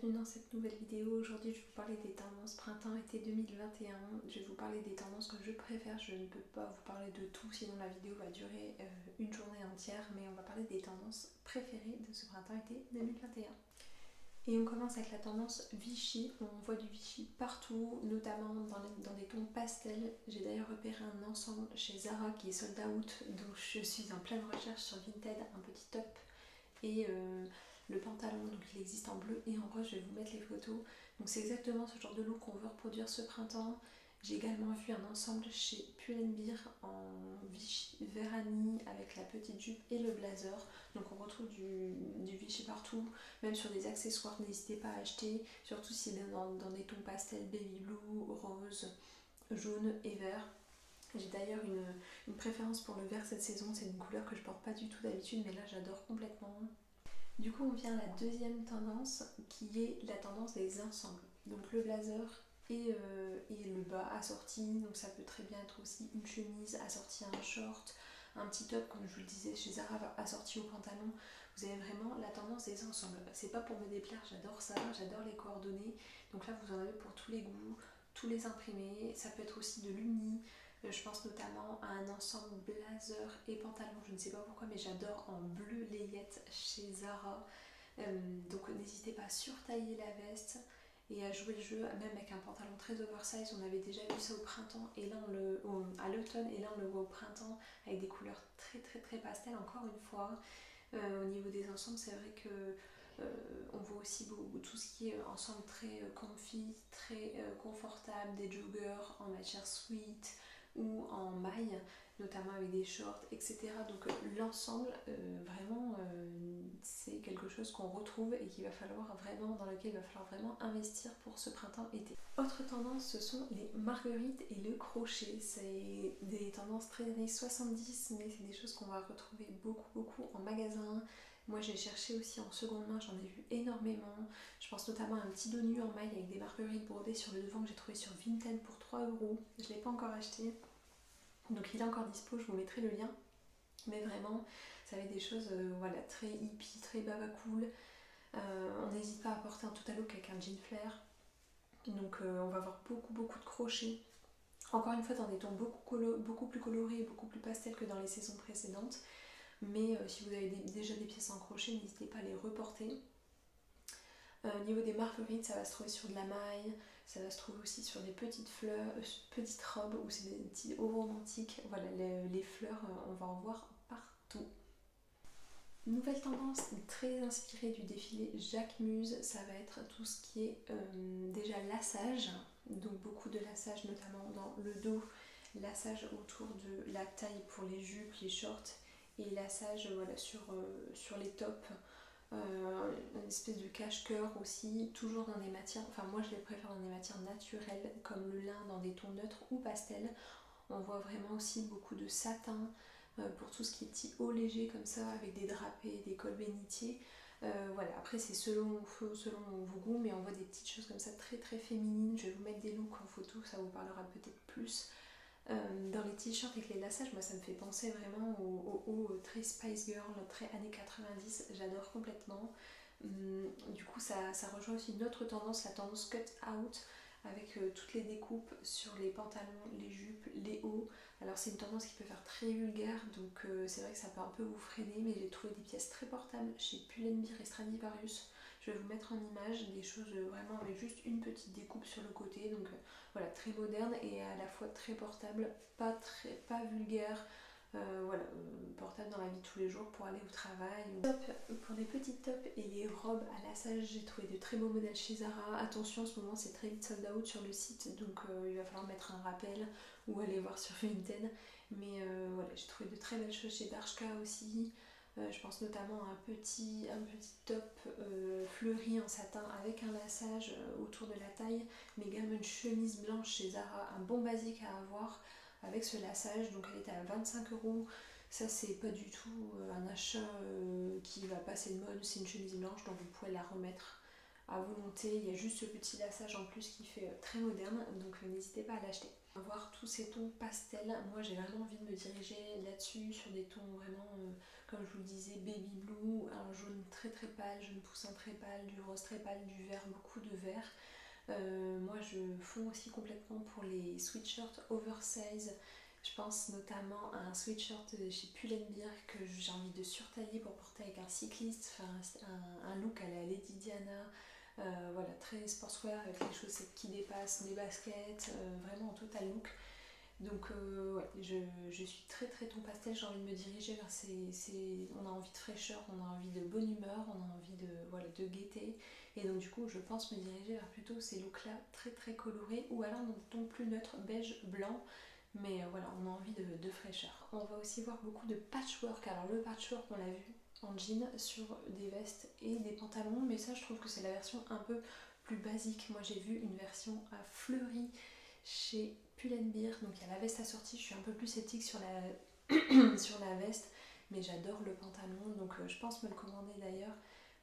bienvenue dans cette nouvelle vidéo. Aujourd'hui je vais vous parler des tendances printemps-été 2021. Je vais vous parler des tendances que je préfère. Je ne peux pas vous parler de tout, sinon la vidéo va durer une journée entière. Mais on va parler des tendances préférées de ce printemps-été 2021. Et on commence avec la tendance Vichy. On voit du Vichy partout, notamment dans des tons pastels. J'ai d'ailleurs repéré un ensemble chez Zara qui est sold out, donc je suis en pleine recherche sur Vinted, un petit top et le pantalon, donc il existe en bleu et en rose, je vais vous mettre les photos. Donc c'est exactement ce genre de look qu'on veut reproduire ce printemps. J'ai également vu un ensemble chez Pull&Bear en Vichy Vérani avec la petite jupe et le blazer. Donc on retrouve du Vichy partout, même sur des accessoires, n'hésitez pas à acheter, surtout si c'est dans des tons pastels baby blue, rose, jaune et vert. J'ai d'ailleurs une préférence pour le vert cette saison, c'est une couleur que je porte pas du tout d'habitude, mais là j'adore complètement. Du coup on vient à la deuxième tendance qui est la tendance des ensembles. Donc le blazer et le bas assorti, donc ça peut très bien être aussi une chemise assortie à un short, un petit top comme je vous le disais chez Zara assorti au pantalon. Vous avez vraiment la tendance des ensembles. C'est pas pour me déplaire, j'adore ça, j'adore les coordonnées. Donc là vous en avez pour tous les goûts, tous les imprimés, ça peut être aussi de l'uni. Je pense notamment à un ensemble blazer et pantalon, je ne sais pas pourquoi mais j'adore en bleu layette chez Zara. Donc n'hésitez pas à surtailler la veste et à jouer le jeu, même avec un pantalon très oversize. On avait déjà vu ça au printemps et là à l'automne, et là on le voit au printemps avec des couleurs très pastel encore une fois. Au niveau des ensembles, c'est vrai que on voit aussi tout ce qui est ensemble très comfy, très confortable, des joggers en matière sweat ou en maille, notamment avec des shorts, etc. Donc l'ensemble, vraiment, c'est quelque chose qu'on retrouve et dans lequel il va falloir vraiment investir pour ce printemps-été. Autre tendance, ce sont les marguerites et le crochet. C'est des tendances très années 70, mais c'est des choses qu'on va retrouver beaucoup en magasin. Moi j'ai cherché aussi en seconde main, j'en ai vu énormément. Je pense notamment à un petit dos nu en maille avec des marguerites brodées sur le devant que j'ai trouvé sur Vinted pour 3€. Je ne l'ai pas encore acheté, donc il est encore dispo, je vous mettrai le lien. Mais vraiment, ça va être des choses voilà, très hippie, très baba cool. On n'hésite pas à porter un tout à look avec un jean flair. Donc on va avoir beaucoup de crochets. Encore une fois dans des tons beaucoup plus colorés et beaucoup plus pastels que dans les saisons précédentes. Mais si vous avez déjà des pièces en crochet, n'hésitez pas à les reporter. Au niveau des marguerites, ça va se trouver sur de la maille, ça va se trouver aussi sur des petites fleurs, petites robes où c'est des petits hauts romantiques. Voilà, les fleurs, on va en voir partout. Nouvelle tendance très inspirée du défilé Jacquemus, ça va être tout ce qui est déjà lassage, donc beaucoup de lassage notamment dans le dos, lassage autour de la taille pour les jupes, les shorts et lassage voilà, sur les tops. Une espèce de cache-cœur aussi, toujours dans des matières, enfin moi je les préfère dans des matières naturelles comme le lin dans des tons neutres ou pastels. On voit vraiment aussi beaucoup de satin pour tout ce qui est petit haut léger comme ça avec des drapés, des cols bénitiers. Voilà, après c'est selon vos goûts, mais on voit des petites choses comme ça très féminines. Je vais vous mettre des looks en photo, ça vous parlera peut-être plus. Dans les t-shirts avec les lassages, moi ça me fait penser vraiment au haut très Spice Girl, très années 90, j'adore complètement. Du coup ça rejoint aussi une autre tendance, la tendance cut out, avec toutes les découpes sur les pantalons, les jupes, les hauts. Alors c'est une tendance qui peut faire très vulgaire, donc c'est vrai que ça peut un peu vous freiner, mais j'ai trouvé des pièces très portables chez Pull&Bear et Stradivarius. Je vais vous mettre en image des choses vraiment avec juste une petite découpe sur le côté, donc voilà, très moderne et à la fois très portable, pas vulgaire, voilà, portable dans la vie de tous les jours pour aller au travail. Pour les petits tops et les robes à lassage, j'ai trouvé de très beaux modèles chez Zara. Attention, en ce moment c'est très vite sold out sur le site, donc il va falloir mettre un rappel ou aller voir sur Vinted. Mais voilà, j'ai trouvé de très belles choses chez Bershka aussi. Je pense notamment à un petit top fleuri en satin avec un lassage autour de la taille, mais également une chemise blanche chez Zara, un bon basique à avoir avec ce lassage. Donc elle était à 25€. Ça c'est pas du tout un achat qui va passer de mode, c'est une chemise blanche donc vous pouvez la remettre à volonté. Il y a juste ce petit lassage en plus qui fait très moderne, donc n'hésitez pas à l'acheter. Voir tous ces tons pastels, moi j'ai vraiment envie de me diriger là-dessus, sur des tons vraiment, comme je vous le disais, baby blue, un jaune très très pâle, jaune poussin très pâle, du rose très pâle, du vert, beaucoup de vert. Moi je fonds aussi complètement pour les sweatshirts oversize. Je pense notamment à un sweatshirt chez Pull&Bear que j'ai envie de surtailler pour porter avec un cycliste, faire un look à la Lady Diana. Voilà, très sportswear avec les chaussettes qui dépassent, des baskets, vraiment en total look. Donc ouais, je suis très très ton pastel, j'ai envie de me diriger vers on a envie de fraîcheur, on a envie de bonne humeur, on a envie de gaieté. Et donc du coup je pense me diriger vers plutôt ces looks là très très colorés ou alors dans des tons plus neutres, beige, blanc. Mais voilà, on a envie de fraîcheur. On va aussi voir beaucoup de patchwork. Alors le patchwork on l'a vu en jean sur des vestes et des pantalons, mais ça je trouve que c'est la version un peu plus basique. Moi j'ai vu une version à fleuris chez Pull&Bear, donc il y a la veste assortie. Je suis un peu plus sceptique sur sur la veste, mais j'adore le pantalon, donc je pense me le commander d'ailleurs.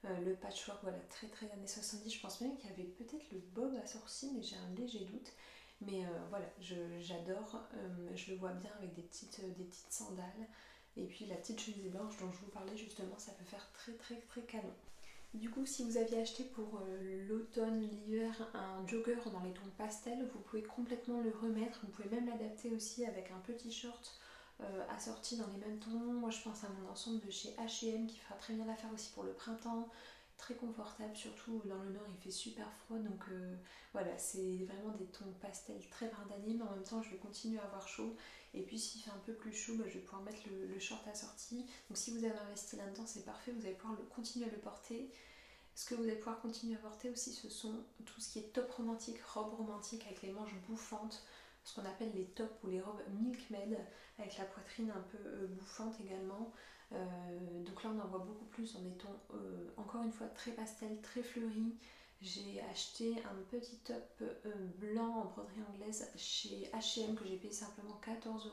Le patchwork, voilà, très très années 70. Je pense même qu'il y avait peut-être le bob assorti, mais j'ai un léger doute. Mais voilà, j'adore, je le vois bien avec des petites sandales. Et puis la petite chemise blanche dont je vous parlais justement, ça peut faire très très très canon. Du coup, si vous aviez acheté pour l'automne, l'hiver, un jogger dans les tons pastel, vous pouvez complètement le remettre. Vous pouvez même l'adapter aussi avec un petit short assorti dans les mêmes tons. Moi, je pense à mon ensemble de chez H&M qui fera très bien l'affaire aussi pour le printemps. Très confortable, surtout dans le nord, il fait super froid. Donc voilà, c'est vraiment des tons pastel très printaniers, mais en même temps, je vais continuer à avoir chaud. Et puis, s'il fait un peu plus chaud, je vais pouvoir mettre le short assorti. Donc si vous avez investi là-dedans, c'est parfait, vous allez pouvoir continuer à le porter. Ce que vous allez pouvoir continuer à porter aussi, ce sont tout ce qui est top romantique, robe romantique avec les manches bouffantes, ce qu'on appelle les tops ou les robes milkmaid, avec la poitrine un peu bouffante également. Donc là on en voit beaucoup plus dans des tons encore une fois très pastel, très fleuris. J'ai acheté un petit top blanc en broderie anglaise chez H&M que j'ai payé simplement 14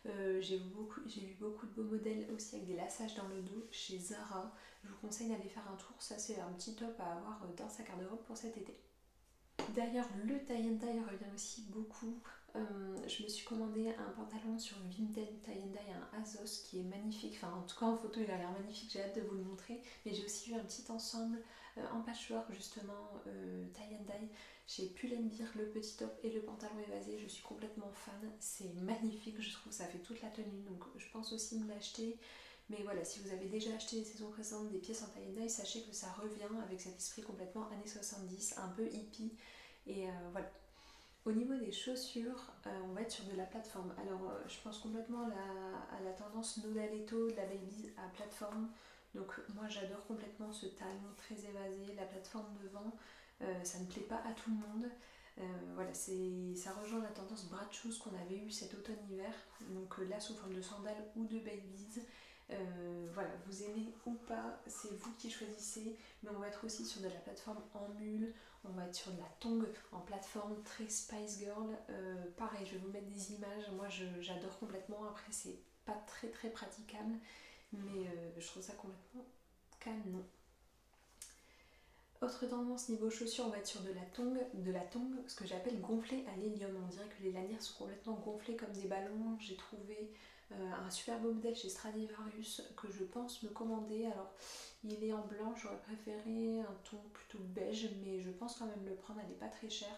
€. J'ai vu beaucoup de beaux modèles aussi avec des lassages dans le dos chez Zara. Je vous conseille d'aller faire un tour, ça c'est un petit top à avoir dans sa garde-robe pour cet été. D'ailleurs, le tie and dye revient aussi beaucoup. Je me suis commandé un pantalon sur Vinted tie and dye, un Azos qui est magnifique. Enfin, en tout cas en photo, il a l'air magnifique. J'ai hâte de vous le montrer. Mais j'ai aussi vu un petit ensemble en patchwork justement tie and dye chez Pull&Bear, le petit top et le pantalon évasé. Je suis complètement fan. C'est magnifique. Je trouve que ça fait toute la tenue. Donc, je pense aussi me l'acheter. Mais voilà, si vous avez déjà acheté les saisons précédentes des pièces en tie and dye, sachez que ça revient avec cet esprit complètement années 70, un peu hippie. Et voilà. Au niveau des chaussures, on va être sur de la plateforme. Alors, je pense complètement à la tendance Nodaletto de la Baby à plateforme. Donc, moi, j'adore complètement ce talon très évasé, la plateforme devant. Ça ne plaît pas à tout le monde. Voilà, ça rejoint la tendance bras shoes qu'on avait eu cet automne-hiver. Donc là, sous forme de sandales ou de babies. Voilà, vous aimez ou pas, c'est vous qui choisissez. Mais on va être aussi sur de la plateforme en mule. On va être sur de la tongue en plateforme très Spice Girl. Pareil, je vais vous mettre des images. Moi, j'adore complètement. Après, c'est pas très très praticable. Mais je trouve ça complètement canon. Autre tendance niveau chaussures, on va être sur de la tongue, ce que j'appelle gonflée à l'hélium. On dirait que les lanières sont complètement gonflées comme des ballons. J'ai trouvé un super beau modèle chez Stradivarius que je pense me commander. Alors, il est en blanc, j'aurais préféré un ton plutôt beige, mais je pense quand même le prendre, elle n'est pas très chère.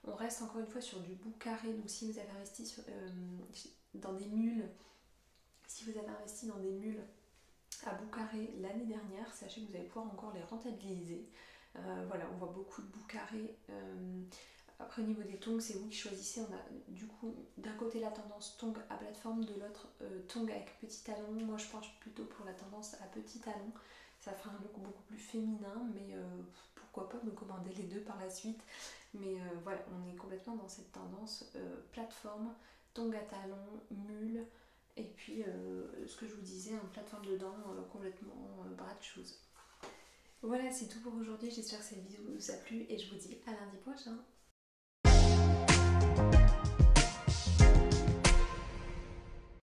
On reste encore une fois sur du bout carré, donc si vous avez investi dans des mules, à bout carré l'année dernière, sachez que vous allez pouvoir encore les rentabiliser. Voilà, on voit beaucoup de bouts carrés. Après, au niveau des tongs, c'est vous qui choisissez. On a du coup d'un côté la tendance tongs à plateforme, de l'autre tongs avec petit talon. Moi, je penche plutôt pour la tendance à petit talon. Ça fera un look beaucoup plus féminin, mais pourquoi pas me commander les deux par la suite. Mais voilà, on est complètement dans cette tendance plateforme, tongs à talons, mule. Et puis, ce que je vous disais, un plateforme dedans, complètement bras de shoes. Voilà, c'est tout pour aujourd'hui. J'espère que cette vidéo vous a plu et je vous dis à lundi prochain.